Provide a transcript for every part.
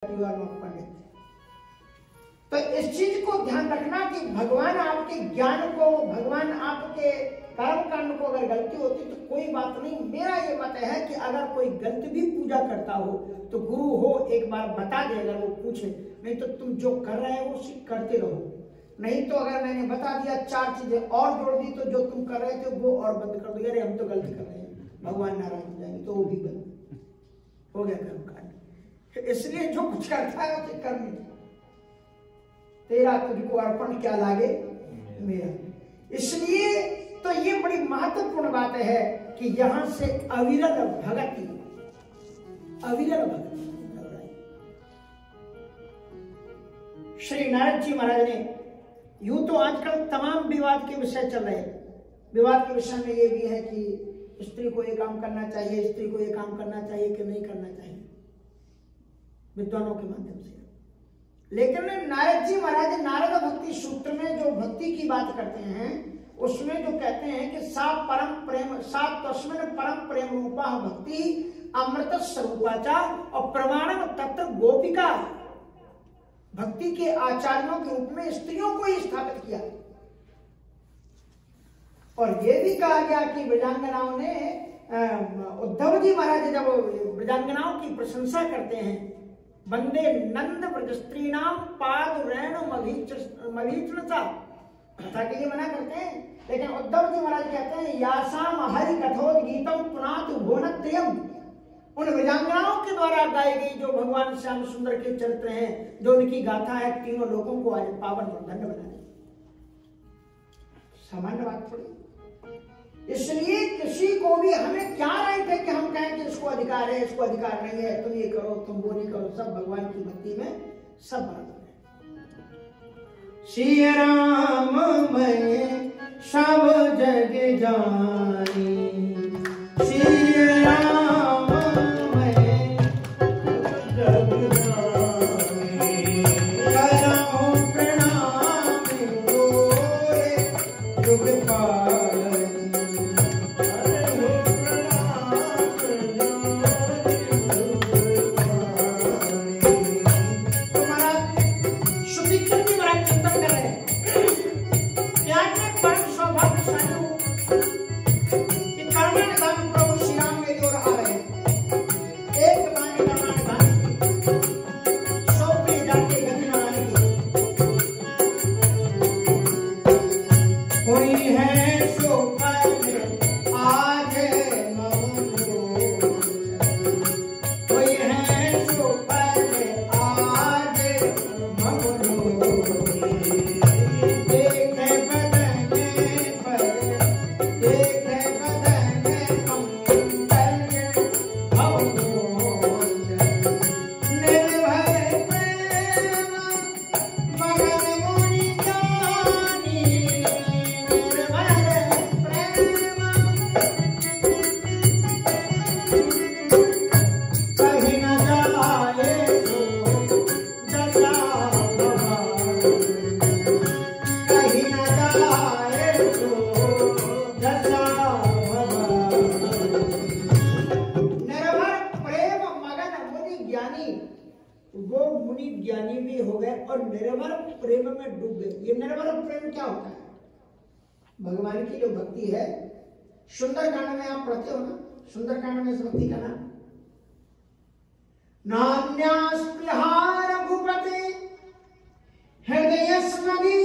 पंडित। तो इस चीज को ध्यान रखना कि भगवान आपके ज्ञान को, भगवान आपके कर्म कांड को अगर गलती होती तो कोई बात नहीं। मेरा ये मत है कि अगर कोई गलत भी पूजा करता हो तो गुरु हो एक बार बता दे, अगर वो पूछे, नहीं तो तुम जो कर रहे हो वो करते रहो। नहीं तो अगर मैंने बता दिया, चार चीजें और जोड़ दी तो जो तुम कर रहे थे वो और बंद कर दो। अरे हम तो गलती कर रहे हैं, भगवान नाराज हो जाएंगे, तो वो भी बंद हो गया कर्म कांड। इसलिए जो कुछ करता है उसे करने दो। तेरा तुझको अर्पण क्या लागे मेरा। इसलिए तो ये बड़ी महत्वपूर्ण बात है कि यहां से अविरल भक्ति, अविरल भक्ति। श्री नारद जी महाराज ने, यूं तो आजकल तमाम विवाद के विषय चल रहे हैं। विवाद के विषय में ये भी है कि स्त्री को ये काम करना चाहिए, स्त्री को ये काम करना चाहिए कि नहीं करना चाहिए, विद्वानों के माध्यम से। लेकिन नारद जी महाराज नारद भक्ति सूत्र में जो भक्ति की बात करते हैं उसमें जो कहते हैं कि सा परम प्रेम, सा तस्मिन् परम प्रेम रूपा भक्ति अमृत स्वरूपाचा और प्रमाणम तत्र गोपिका। भक्ति के आचार्यों के रूप में स्त्रियों को ही स्थापित किया। और ये भी कहा गया कि ब्रजांगनाओं ने, उद्धव जी महाराज जब ब्रजांगनाओं की प्रशंसा करते हैं, वंदे नंद ब्रज स्त्रीणाम पाद रेणु मभीचनसा, कथा के लिए मना करते हैं। लेकिन उद्धव जी महाराज कहते हैं यासाम हरि कथोद्गीतम पुनातु भुवनत्रयम्। उन ब्रजांगनाओं के द्वारा गाई गई जो भगवान श्याम सुंदर के चरित्र हैं, जो उनकी गाथा है, तीनों लोगों को आज पावन और धन्य बनाने। सामान्य बात थोड़ी। इसलिए किसी को भी हमें क्या राइट है कि हम कहें कि इसको अधिकार है, इसको अधिकार नहीं है, तुम ये करो, तुम वो नहीं करो। सब भगवान की भक्ति में सब बराबर है। श्री राम मैं सब जग जानी, श्री राम मैं जग जानी, करो प्रणाम गोरे जुग पालनी। भगवान की जो भक्ति है, सुंदरकांड में आप पढ़ते हो ना, सुंदरकांड में इस भक्ति का नाम नान्यास्पृहा रघुपते हृदयस्मदी।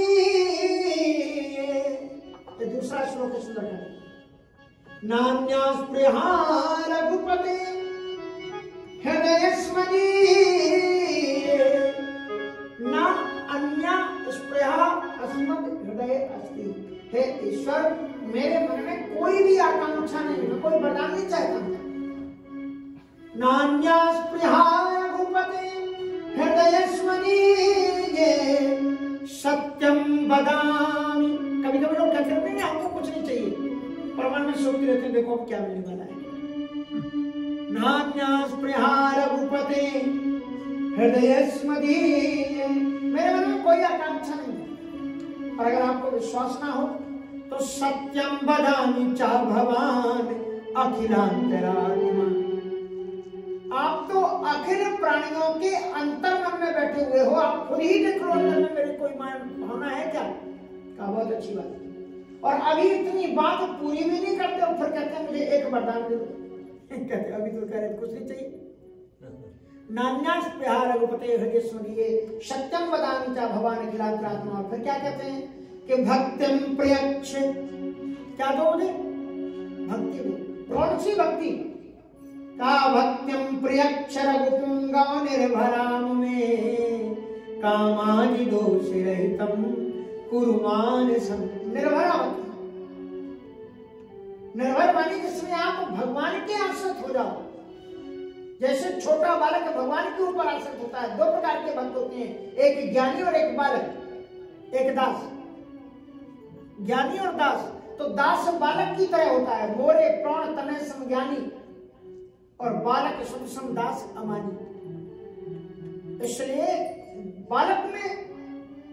ये दूसरा श्लोक है सुंदरकांड। नान्यास्पृहा रघुपते हृदयस्मदी, न अन्या स्पृहा अस्मद् हृदये अस्ति। हे ईश्वर, मेरे मन में कोई भी आकांक्षा नहीं, मैं कोई वरदान नहीं चाहता। नान्या स्पृहा रघुपते हृदयस्मदी सत्यम वदामि। कभी कभी लोग कहते हैं हमको कुछ नहीं चाहिए, पर मन में सोचते रहते हैं देखो अब क्या मिलने वाला है। नान्या स्पृहा रघुपते हृदयस्मदी, मेरे मन में कोई आकांक्षा नहीं। और अगर आपको विश्वास ना हो तो सत्यम वदामि चा भवान अखिलांतरात्मा। आप तो अखिल प्राणियों के अंतर मन में बैठे हुए हो, आप खुद ही देख लो अंदर में मेरी कोई भावना है क्या? कहा बहुत अच्छी बात। और अभी इतनी बात पूरी भी नहीं करते और फिर कहते हैं मुझे एक वरदान दे दो। कहते अभी तो कह रहे कुछ नहीं चाहिए। नान्यास प्यार रघुपते हृदय सुनिए सत्यम वदामि च भवान अखिलात्मा। और फिर क्या कहते हैं कि भक्तिम प्रयच्छ, क्या दो मुझे? भक्ति दो। कौन सी भक्ति? का भक्तिम प्रयच्छ रघुपुंगव निर्भराम में कामादि दोष रहितम कुरुमान सम। निर्भर निर्भर मानी जिसमें आप भगवान के आश्रित हो जाओ। जैसे छोटा बालक भगवान के ऊपर आश्रित होता है। दो प्रकार के भक्त होते हैं, एक ज्ञानी और एक बालक, एक दास। ज्ञानी और दास। तो दास बालक की तरह होता है, मोरे प्राण तनय सम ज्ञानी, और बालक सुख सम दास अमानी। इसलिए बालक में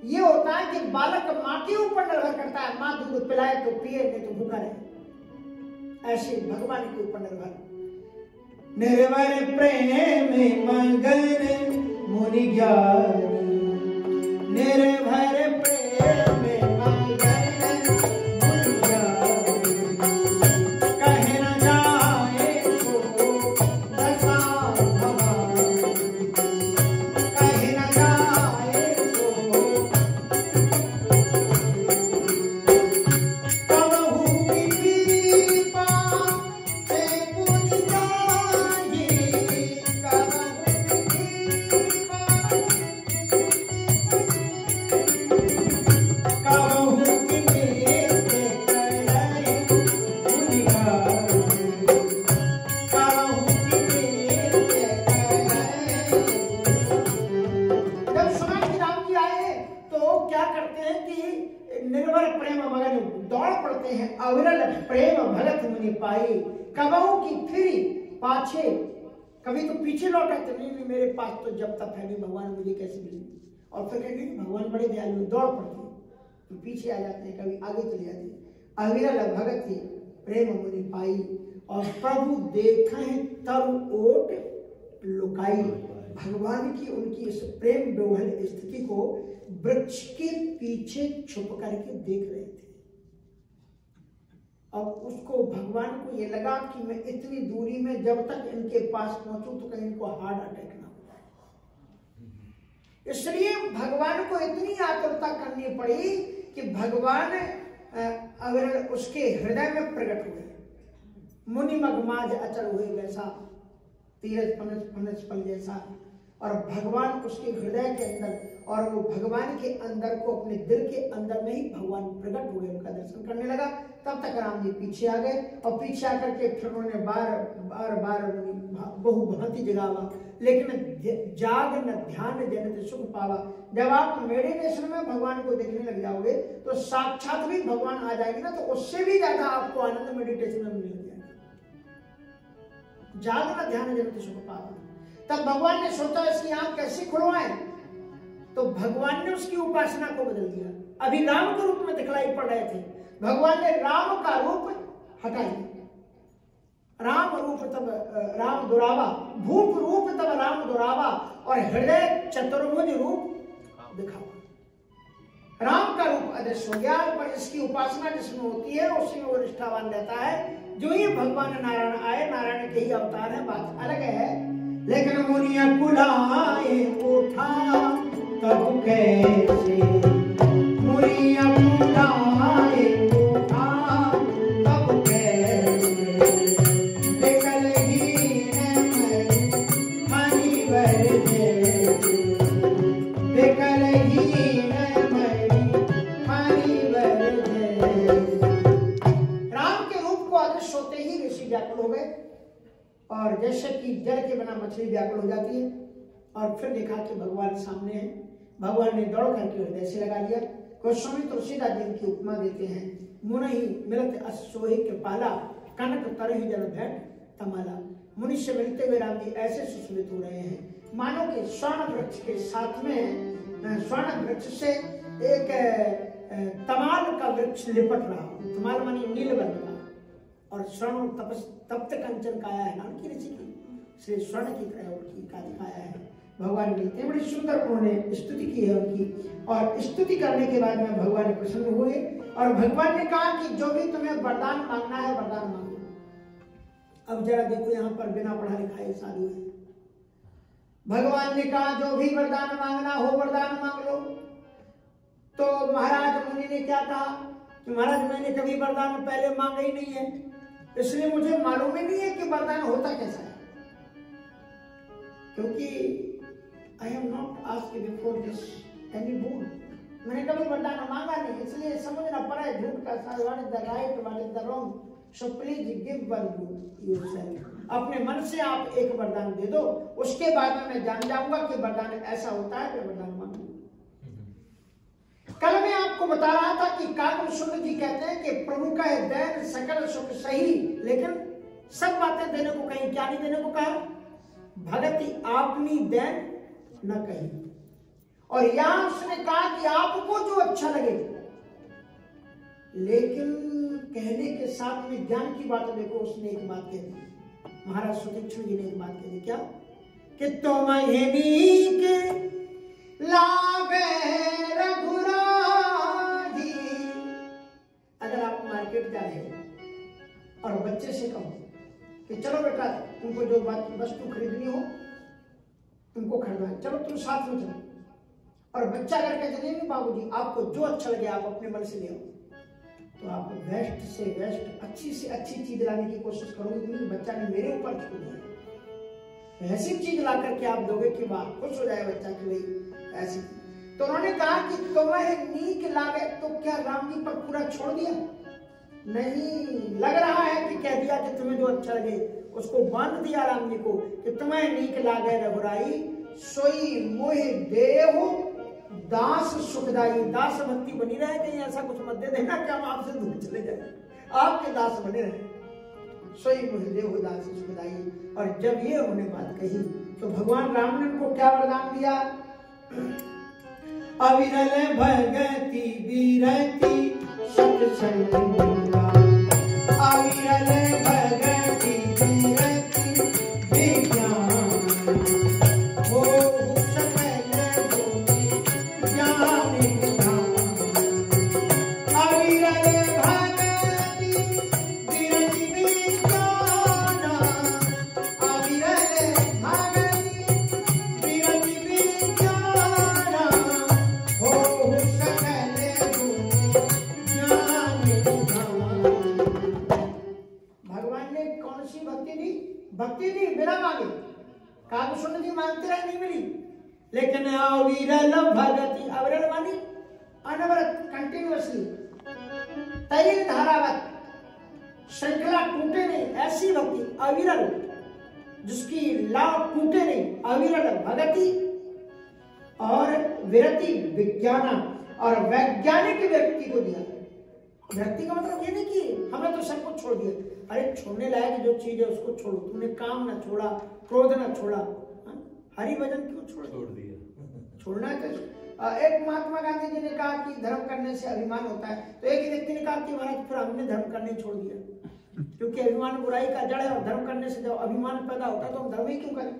ये होता है कि बालक माँ के ऊपर निर्भर करता है, माँ दूध पिलाए तो पिए, नहीं तो भूखा रहे। ऐसे भगवान के ऊपर निर्भर। निर्भर प्रेम मगन मुनि ज्ञानी, निर्भर प्रेम मगन मुनि ज्ञानी, कहे न जाए सो दशा भवानी, कहे न जाए सो कबहू की कृपा से पुनि जाई, कबहू की कृपा, कबहू की मेरे करे पुनि गाई, कबहू की मेरे करे। जब सुना कि राम जी आए तो क्या करते हैं कि निर्भर प्रेम मगन दौड़ पड़ते हैं। अविरल प्रेम भगत मुनि पाई, कबहू की फिरी पाछे, कभी तो पीछे लौट आते, नहीं मेरे पास तो जब तक है नहीं, भगवान मुझे कैसे मिलेंगे। और फिर कहेंगे भगवान बड़े दयालु, दौड़ पड़ते हैं तो पीछे आ जाते हैं, कभी आगे चले जाते हैं। अविरल भगत थी प्रेम मुनि पाई, और प्रभु देखें तब ओट लुकाई। भगवान की उनकी इस प्रेम विह्वल स्थिति को वृक्ष के पीछे छुप करके देख रहे थे। अब उसको भगवान को ये लगा कि मैं इतनी दूरी में जब तक इनके पास पहुंचूं तो कहीं इनको हार्ट अटैक ना हो जाए। इसलिए भगवान को इतनी आतुरता करनी पड़ी कि भगवान अगर उसके हृदय में प्रकट हुए। मुनि मगमाज अचल हुए वैसा, तीरथ फनस फल जैसा, और भगवान उसके हृदय के अंदर, और वो भगवान के अंदर को अपने दिल के अंदर में ही भगवान प्रकट हुए, उनका दर्शन करने लगा। तब तक राम जी पीछे आ गए, और पीछे आकर के फिर उन्होंने बार बहु भांति जगावा, लेकिन जाग न ध्यान जनित सुख पावा। जब आप मेडिटेशन में भगवान को देखने लग जाओगे तो साक्षात भी भगवान आ जाएंगे ना, तो उससे भी ज्यादा आपको आनंद मेडिटेशन में मिल जाएगा। जाग न ध्यान जनित सुख पावा। तब भगवान ने सोचा इसकी आंख कैसे खुलवाएं, तो भगवान ने उसकी उपासना को बदल दिया। अभी राम के रूप में दिखलाई पड़ रहे थे, भगवान ने राम का रूप हटा दिया। राम रूप तब राम दुरावा, भूप रूप तब राम दुरावा, और हृदय चतुर्भुज रूप दिखावा। राम का रूप अदृश्य हो गया, पर इसकी उपासना जिसमें होती है उसी में वो निष्ठावान रहता है। जो ही भगवान नारायण आए, नारायण के ही अवतार है, बात अलग है। लेकिन मुनिया कुलाए उठा तब कैसे, मुनिया कुलाए उठा तब कैसे, निकल ही हरि बर जैसे, निकल ही हरि बर जैसे। राम के रूप को अदृश्य होते ही ऋषि व्याकुल हो गए, और जैसे कि जल के बिना मछली व्याकुल हो जाती है। और फिर देखा कि भगवान सामने है। भगवान ने दौड़ करके हृदय से लगा लिया। गोस्वामी तुलसीदास जी की उपमा देते हैं, मुनि मिलत असोहि कृपाला, कनक तरहि जल भेंट तमाला। मुनि से मिलते हुए राम जी ऐसे सुस्मित हो रहे हैं, मानो कि स्वर्ण वृक्ष के साथ में स्वर्ण वृक्ष से एक तमाल का वृक्ष लिपट रहा। तमाल मानी नील वर्ण का, और स्वर्ण तप्त कंचन काया है नाम की ऋषि की, श्री स्वर्ण की तरह उनकी का दिखाया है। भगवान मिलते हैं, बड़ी सुंदर उन्होंने स्तुति की है उनकी। और स्तुति करने के बाद में भगवान प्रसन्न हुए और भगवान ने कहा कि जो भी तुम्हें वरदान मांगना है वरदान मांगो। अब जरा देखो यहाँ पर बिना पढ़ा लिखा है साधु है। भगवान ने कहा जो भी वरदान मांगना हो वरदान मांग लो। तो महाराज मुनि ने क्या कहा कि महाराज मैंने कभी वरदान पहले मांगा ही नहीं है, इसलिए मुझे मालूम ही नहीं है कि वरदान होता कैसा है, क्योंकि I have not asked before this any boon. मैंने कभी वरदान मांगा नहीं, इसलिए समझना पड़ा है झूठ का साथ, what is the right, what is the wrong. So please give one boon yourself. अपने मन से आप एक वरदान दे दो, उसके बाद में मैं जान जाऊंगा कि वरदान ऐसा होता है, मैं वरदान मांगूंगा। कल मैं आपको बता रहा था कि काकभूषण जी कहते हैं कि प्रभु का है दैन सकल सुख सही, लेकिन सब बातें देने को कहीं, क्या नहीं देने को कहा, भगति आपनी दैन न कही। और यहां उसने कहा कि आपको जो अच्छा लगे, लेकिन कहने के साथ में ज्ञान की बात देखो, उसने एक बात कह दी, महाराज सुतीक्ष्ण जी ने एक बात कह दी, क्या कि तुम्हें नीक लागे रघुराजी। अगर आप मार्केट जा रहे हो और बच्चे से कहो कि चलो बेटा तुमको जो वस्तु खरीदनी हो तुमको खरीदना है, चलो तुम साथ में चलो, और बच्चा अगर कहते नहीं बाबूजी आपको जो अच्छा लगे आप अपने मन से ले आओ, तो आप बेस्ट से बेस्ट अच्छी से अच्छी चीज लाने की कोशिश करोगे, क्योंकि बच्चा ने मेरे ऊपर छोड़ दिया, ऐसी चीज ला करके आप दोगे कि वाह खुश हो जाए बच्चा कि भाई ऐसी। तो उन्होंने कहा कि तुम्हें नीक लागे, तो क्या राम जी पर पूरा छोड़ दिया? नहीं, लग रहा है कि कह दिया कि तुम्हें जो अच्छा लगे, उसको बांध दिया राम जी को कि तुम्हें नीक लागे रघुराई, सोई मोहि देहु दास सुखदाई। दास भक्ति बनी रहे, कहीं ऐसा कुछ मत दे देना कि हम आपसे दूर चले जाए, आपके दास बने रहे। सोई मोहि देहु दास सुखदाई। और जब ये उन्होंने बात कही तो भगवान राम ने उनको क्या वरदान दिया, अविरल भगति विरति सत्संग, अविरल भगति विरति विज्ञान, हो सकल गुणी ज्ञान निधान। अविरल भगति विरति विज्ञान, अविरल भगति विरति विज्ञान, हो सकल गुणी ज्ञान निधान। भगवान ने कौन सी भक्ति दी? भक्ति दी बिना मांगे, काकभूषण जी मांगते रहे नहीं मिली, लेकिन अविरल भगति, अविरल मानी अनवरत, कंटिन्यूअसली, तैल धारावत, श्रृंखला टूटे नहीं, ऐसी भक्ति अविरल जिसकी लाभ टूटे नहीं, अविरल भगति और विरति विज्ञान, और वैज्ञानिक व्यक्ति को दिया। व्यक्ति का मतलब ये नहीं कि हमने तो सब कुछ छोड़ दिया, अरे छोड़ने लायक जो चीज है उसको छोड़ो, तुमने काम ना छोड़ा, क्रोध ना छोड़ा, हरि भजन क्यों छोड़ दिया? छोड़ना है तो एक महात्मा गांधी जी ने कहा कि धर्म करने से अभिमान होता है, तो एक व्यक्ति ने कहा कि महाराज फिर हमने धर्म करने छोड़ दिया, क्योंकि अभिमान बुराई का जड़ है, और धर्म करने से जब अभिमान पैदा होता है तो हम धर्म ही क्यों करें?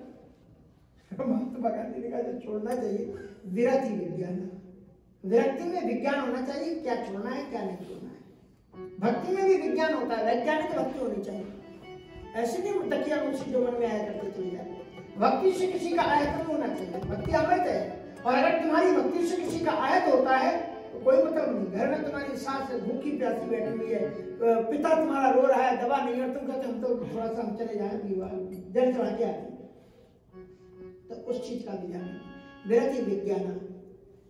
महात्मा गांधी ने कहा जो छोड़ना चाहिए विरति विज्ञान, विरक्ति में विज्ञान होना चाहिए, क्या छोड़ना है क्या नहीं छोड़ना है। भक्ति में भी विज्ञान होता है, वैज्ञानिक भक्ति होनी चाहिए, ऐसे नहीं तकिया मुंशी जो मन में आया करते चले जाए। भक्ति से किसी का आयत नहीं होना चाहिए, भक्ति अमृत है, और अगर तुम्हारी भक्ति से किसी का आयत होता है तो कोई मतलब नहीं। घर में तुम्हारी सास भूखी प्यासी बैठी हुई है, पिता तुम्हारा रो रहा है, दवा नहीं है, तुम कहते हम तो थोड़ा सा हम चले जाए जल चढ़ा के आते, तो उस चीज का भी ध्यान है। विरति विज्ञान,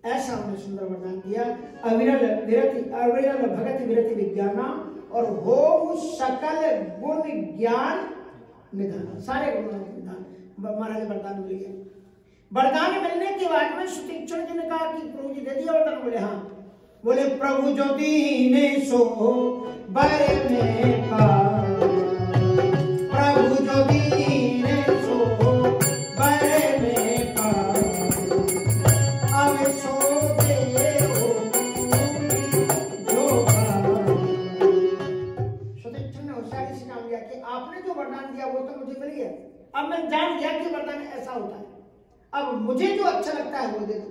ऐसा उन्हें सुंदर वरदान दिया, अविरल विरति, अविरल भगति विरति विज्ञान, और हो सकल गुण ज्ञान निधान, सारे गुणों के निधान महाराज वरदान मिल गया। वरदान मिलने के बाद में सुतीक्ष्ण जी ने कहा कि प्रभु जी दे दिया वरदान? बोले हाँ। बोले प्रभु जो दीने सो बर में पाओ, प्रभु जो दीने सो बर में पाओ, अब सो दे जो पाओ। सुतीक्ष्ण ने होशियारी से काम लिया कि आपने जो वरदान दिया वो तो मुझे मिल गया, अब मैं जान गया कि वरदान ऐसा होता है, अब मुझे जो अच्छा लगता है वो दे दो।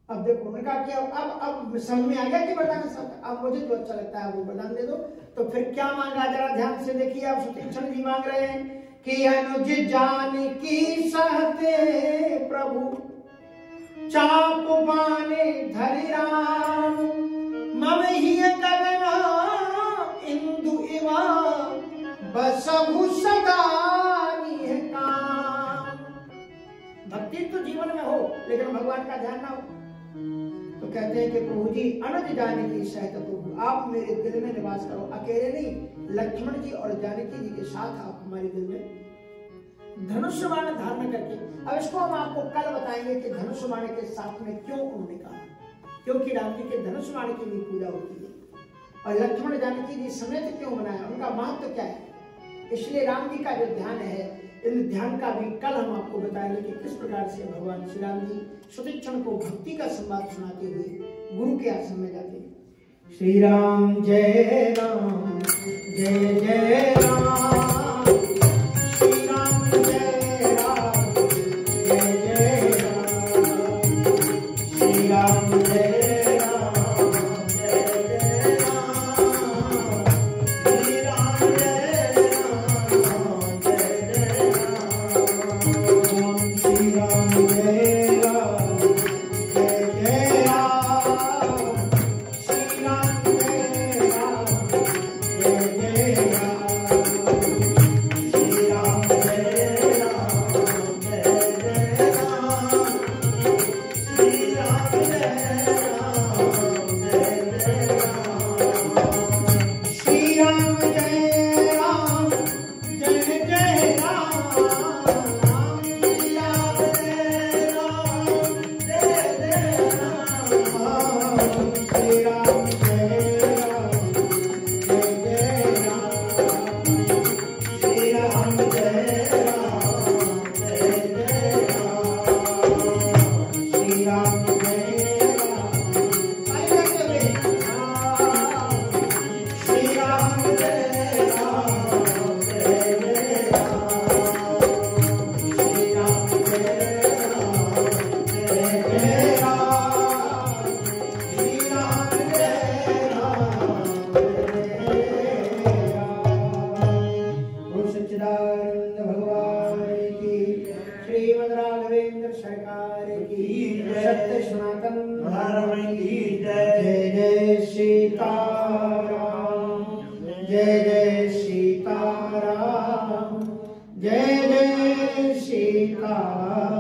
अब देखो उन्होंने कहा कि अब समझ में आ गया कि वरदान ऐसा होता है, अब मुझे जो अच्छा लगता है वो वरदान दे दो। तो फिर क्या मांगा, जरा ध्यान से देखिए। आप सुतीक्षण जी मांग रहे हैं कि अनुज जानकी सहते प्रभु चाप बाने धरि राम, मम ही गगना इंदु इवा बसहु सदा निहकाम। भक्ति तो जीवन में हो लेकिन भगवान का ध्यान ना हो। तो कहते हैं कि प्रभु जी अनुज जानकी सहित प्रभु आप मेरे दिल में निवास करो, अकेले नहीं, लक्ष्मण जी और जानकी जी के साथ आप हमारे दिल में धनुष्य बाण धारण करके। अब इसको हम आपको कल बताएंगे कि धनुष्य बाण के साथ में क्यों उन्होंने कहा, क्योंकि राम जी के धनुष्य बाण की भी पूजा होती है और लक्ष्मण जानकी जी समेत क्यों बनाया, उनका महत्व क्या है। इसलिए राम जी का जो ध्यान है, इन ध्यान का भी कल हम आपको बताएंगे कि किस प्रकार से भगवान श्री राम जी सुतीक्षण को भक्ति का संवाद सुनाते हुए गुरु के आश्रम में जाते हैं। श्री राम जय राम जय जय राम, श्री राम जय राम जय जय राम, श्री राम जय जय जय सीताराम।